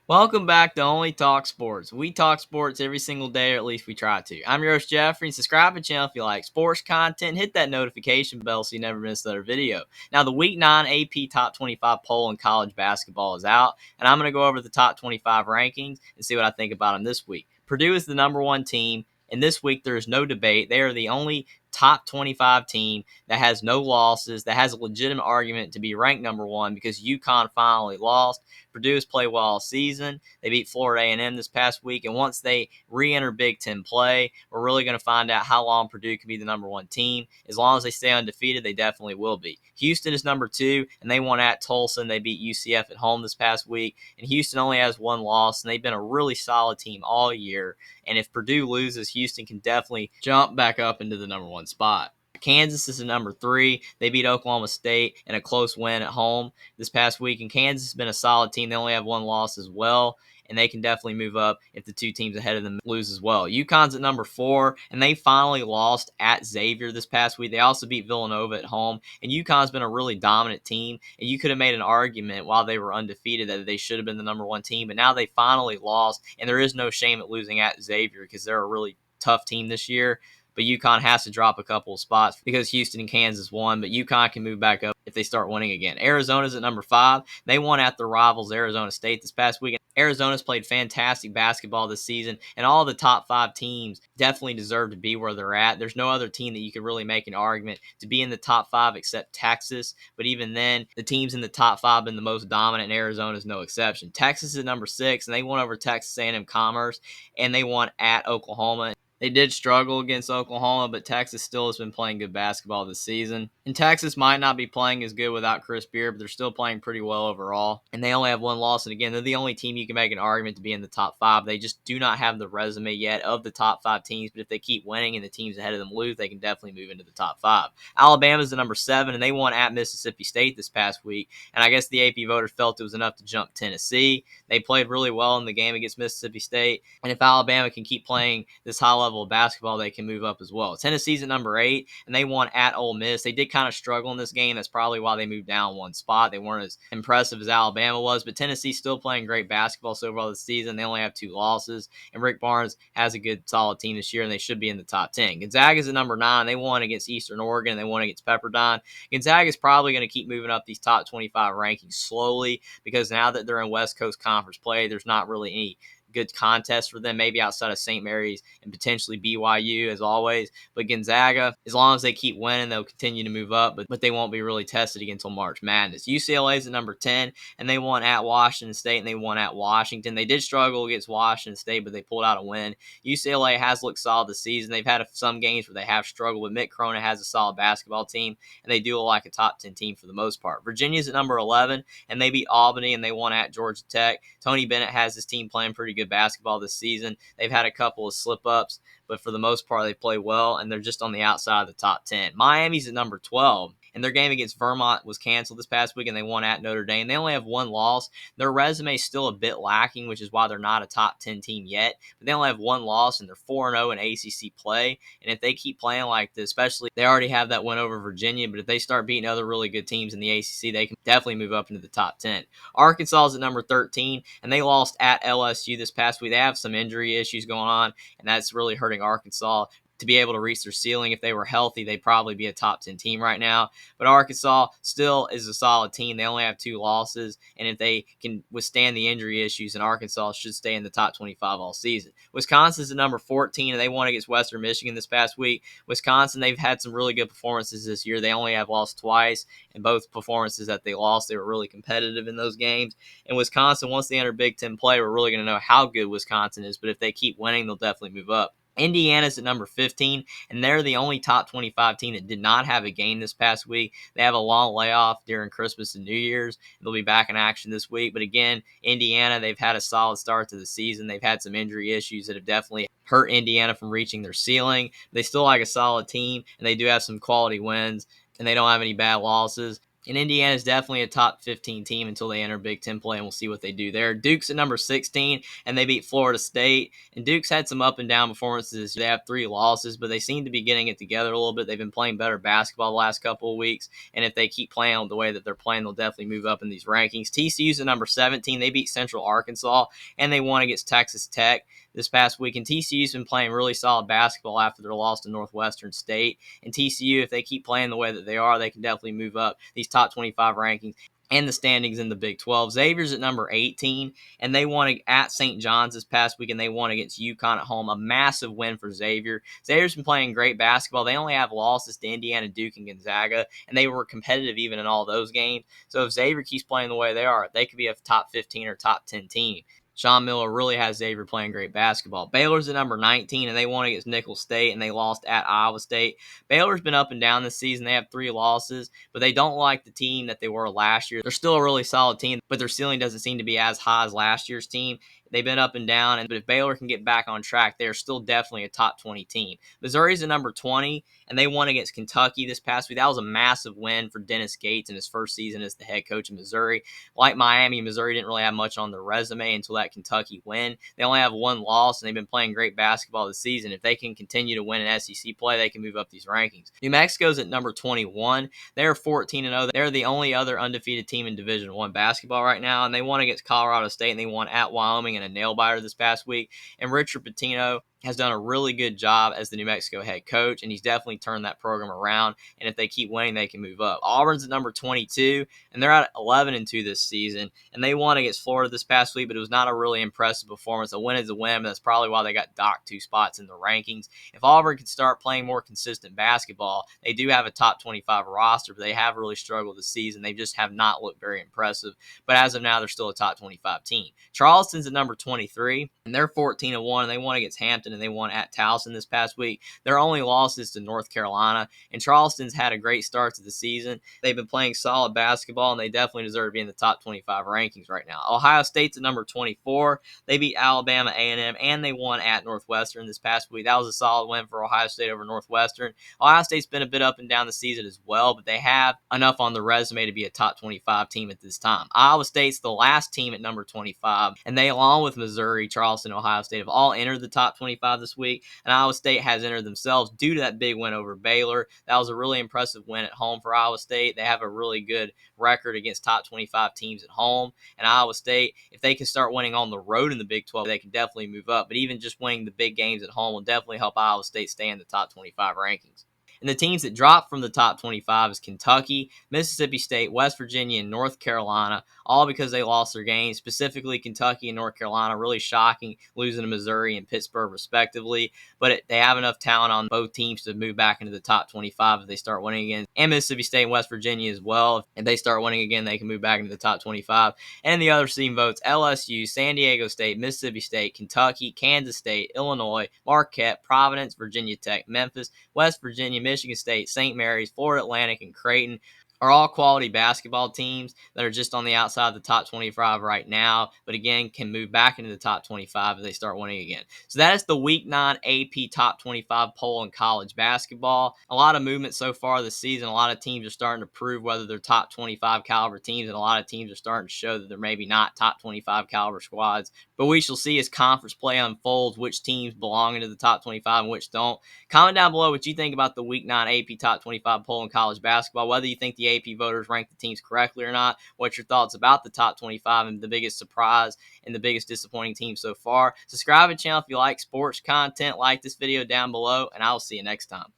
Welcome back to Only Talk Sports. We talk sports every single day, or at least we try to. I'm your host, Jeffrey, and subscribe to the channel if you like sports content. Hit that notification bell so you never miss another video. Now, the Week 9 AP Top 25 poll in college basketball is out, and I'm going to go over the top 25 rankings and see what I think about them this week. Purdue is the number one team, and this week there is no debate. They are the only top 25 team that has no losses, that has a legitimate argument to be ranked number one because Uconn finally lost. Purdue has played well all season. They beat Florida A&M this past week, and once they re-enter Big Ten play, we're really going to find out how long Purdue can be the number one team. As long as they stay undefeated, they definitely will be. Houston is number two, and they won at Tulsa, and they beat UCF at home this past week. And Houston only has one loss, and they've been a really solid team all year. And if Purdue loses, Houston can definitely jump back up into the number one spot. Kansas is the number three. They beat Oklahoma State in a close win at home this past week, and Kansas has been a solid team. They only have one loss as well, and they can definitely move up if the two teams ahead of them lose as well. UConn's at number four, and they finally lost at Xavier this past week. They also beat Villanova at home, and UConn's been a really dominant team, and you could have made an argument while they were undefeated that they should have been the number one team, but now they finally lost, and there is no shame at losing at Xavier because they're a really tough team this year. But UConn has to drop a couple of spots because Houston and Kansas won, but UConn can move back up if they start winning again. Arizona's at number five. They won at their rivals, Arizona State, this past weekend. Arizona's played fantastic basketball this season, and all the top five teams definitely deserve to be where they're at. There's no other team that you could really make an argument to be in the top five except Texas, but even then, the teams in the top five have been the most dominant, and Arizona is no exception. Texas is number six, and they won over Texas A&M Commerce, and they won at Oklahoma. They did struggle against Oklahoma, but Texas still has been playing good basketball this season. And Texas might not be playing as good without Chris Beard, but they're still playing pretty well overall. And they only have one loss. And again, they're the only team you can make an argument to be in the top five. They just do not have the resume yet of the top five teams. But if they keep winning and the teams ahead of them lose, they can definitely move into the top five. Alabama's the number seven, and they won at Mississippi State this past week. And I guess the AP voters felt it was enough to jump Tennessee. They played really well in the game against Mississippi State. And if Alabama can keep playing this high level of basketball, they can move up as well. Tennessee's at number eight, and they won at Ole Miss. They did kind of struggle in this game. That's probably why they moved down one spot. They weren't as impressive as Alabama was, but Tennessee's still playing great basketball so far this season. They only have two losses, and Rick Barnes has a good, solid team this year, and they should be in the top 10. Gonzaga's at number nine. They won against Eastern Oregon, and they won against Pepperdine. Gonzaga's probably going to keep moving up these top 25 rankings slowly because now that they're in West Coast Conference play, there's not really any good contest for them, maybe outside of St. Mary's and potentially BYU as always. But Gonzaga, as long as they keep winning, they'll continue to move up, but they won't be really tested again until March Madness. UCLA's at number 10, and they won at Washington State, and they won at Washington. They did struggle against Washington State, but they pulled out a win. UCLA has looked solid this season. They've had some games where they have struggled, but Mick Cronin has a solid basketball team, and they do look like a top 10 team for the most part. Virginia's at number 11, and they beat Albany, and they won at Georgia Tech. Tony Bennett has his team playing pretty good basketball this season. They've had a couple of slip-ups, but for the most part, they play well, and they're just on the outside of the top 10. Miami's at number 12, and their game against Vermont was canceled this past week, and they won at Notre Dame. They only have one loss. Their resume is still a bit lacking, which is why they're not a top 10 team yet, but they only have one loss, and they're 4-0 in ACC play, and if they keep playing like this, especially they already have that win over Virginia, but if they start beating other really good teams in the ACC, they can definitely move up into the top 10. Arkansas is at number 13, and they lost at LSU this past week. They have some injury issues going on, and that's really hurting Arkansas to be able to reach their ceiling. If they were healthy, they'd probably be a top 10 team right now. But Arkansas still is a solid team. They only have two losses, and if they can withstand the injury issues, then Arkansas should stay in the top 25 all season. Wisconsin's at number 14, and they won against Western Michigan this past week. Wisconsin, they've had some really good performances this year. They only have lost twice, and both performances that they lost, they were really competitive in those games. And Wisconsin, once they enter Big Ten play, we're really going to know how good Wisconsin is, but if they keep winning, they'll definitely move up. Indiana's at number 15, and they're the only top 25 team that did not have a game this past week. They have a long layoff during Christmas and New Year's. They'll be back in action this week. But again, Indiana, they've had a solid start to the season. They've had some injury issues that have definitely hurt Indiana from reaching their ceiling. They still like a solid team, and they do have some quality wins, and they don't have any bad losses. And Indiana is definitely a top 15 team until they enter Big Ten play, and we'll see what they do there. Duke's at number 16, and they beat Florida State. And Duke's had some up and down performances. They have 3 losses, but they seem to be getting it together a little bit. They've been playing better basketball the last couple of weeks, and if they keep playing the way that they're playing, they'll definitely move up in these rankings. TCU's at number 17. They beat Central Arkansas, and they won against Texas Tech this past week. And TCU's been playing really solid basketball after their loss to Northwestern State. And TCU, if they keep playing the way that they are, they can definitely move up these top 25 rankings and the standings in the Big 12. Xavier's at number 18, and they won at St. John's this past week, and they won against Uconn at home. A massive win for Xavier. Xavier's been playing great basketball. They only have losses to Indiana, Duke, and Gonzaga, and they were competitive even in all those games. So if Xavier keeps playing the way they are, they could be a top 15 or top 10 team. Sean Miller really has Xavier playing great basketball. Baylor's at number 19, and they won against Nicholls State, and they lost at Iowa State. Baylor's been up and down this season. They have 3 losses, but they don't like the team that they were last year. They're still a really solid team, but their ceiling doesn't seem to be as high as last year's team. They've been up and down, but if Baylor can get back on track, they're still definitely a top 20 team. Missouri's at number 20, and they won against Kentucky this past week. That was a massive win for Dennis Gates in his first season as the head coach of Missouri. Like Miami, Missouri didn't really have much on their resume until that Kentucky win. They only have 1 loss, and they've been playing great basketball this season. If they can continue to win an SEC play, they can move up these rankings. New Mexico's at number 21. They're 14-0. They're the only other undefeated team in Division I basketball right now, and they won against Colorado State, and they won at Wyoming in a nail-biter this past week. And Richard Pitino has done a really good job as the New Mexico head coach, and he's definitely turned that program around. And if they keep winning, they can move up. Auburn's at number 22, and they're at 11-2 this season. And they won against Florida this past week, but it was not a really impressive performance. A win is a win, but that's probably why they got docked 2 spots in the rankings. If Auburn can start playing more consistent basketball, they do have a top 25 roster, but they have really struggled this season. They just have not looked very impressive. But as of now, they're still a top 25 team. Charleston's at number 23, and they're 14-1, and they won against Hampton, and they won at Towson this past week. Their only losses to North Carolina, and Charleston's had a great start to the season. They've been playing solid basketball, and they definitely deserve to be in the top 25 rankings right now. Ohio State's at number 24. They beat Alabama A&M, and they won at Northwestern this past week. That was a solid win for Ohio State over Northwestern. Ohio State's been a bit up and down the season as well, but they have enough on the resume to be a top 25 team at this time. Iowa State's the last team at number 25, and they, along with Missouri, Charleston, and Ohio State, have all entered the top 25 this week, and Iowa State has entered themselves due to that big win over Baylor. That was a really impressive win at home for Iowa State. They have a really good record against top 25 teams at home, and Iowa State, if they can start winning on the road in the Big 12, they can definitely move up, but even just winning the big games at home will definitely help Iowa State stay in the top 25 rankings. And the teams that dropped from the top 25 is Kentucky, Mississippi State, West Virginia, and North Carolina, all because they lost their games. Specifically, Kentucky and North Carolina, really shocking, losing to Missouri and Pittsburgh, respectively. But they have enough talent on both teams to move back into the top 25 if they start winning again. And Mississippi State and West Virginia as well. If they start winning again, they can move back into the top 25. And the other team votes, LSU, San Diego State, Mississippi State, Kentucky, Kansas State, Illinois, Marquette, Providence, Virginia Tech, Memphis, West Virginia, Michigan State, St. Mary's, Florida Atlantic, and Creighton are all quality basketball teams that are just on the outside of the top 25 right now, but again, can move back into the top 25 if they start winning again. So that is the Week 9 AP Top 25 poll in college basketball. A lot of movement so far this season. A lot of teams are starting to prove whether they're top 25 caliber teams, and a lot of teams are starting to show that they're maybe not top 25 caliber squads. But we shall see as conference play unfolds which teams belong into the top 25 and which don't. Comment down below what you think about the Week 9 AP Top 25 poll in college basketball, whether you think the AP voters rank the teams correctly or not. What's your thoughts about the top 25 and the biggest surprise and the biggest disappointing team so far? Subscribe to the channel if you like sports content. Like this video down below, and I'll see you next time.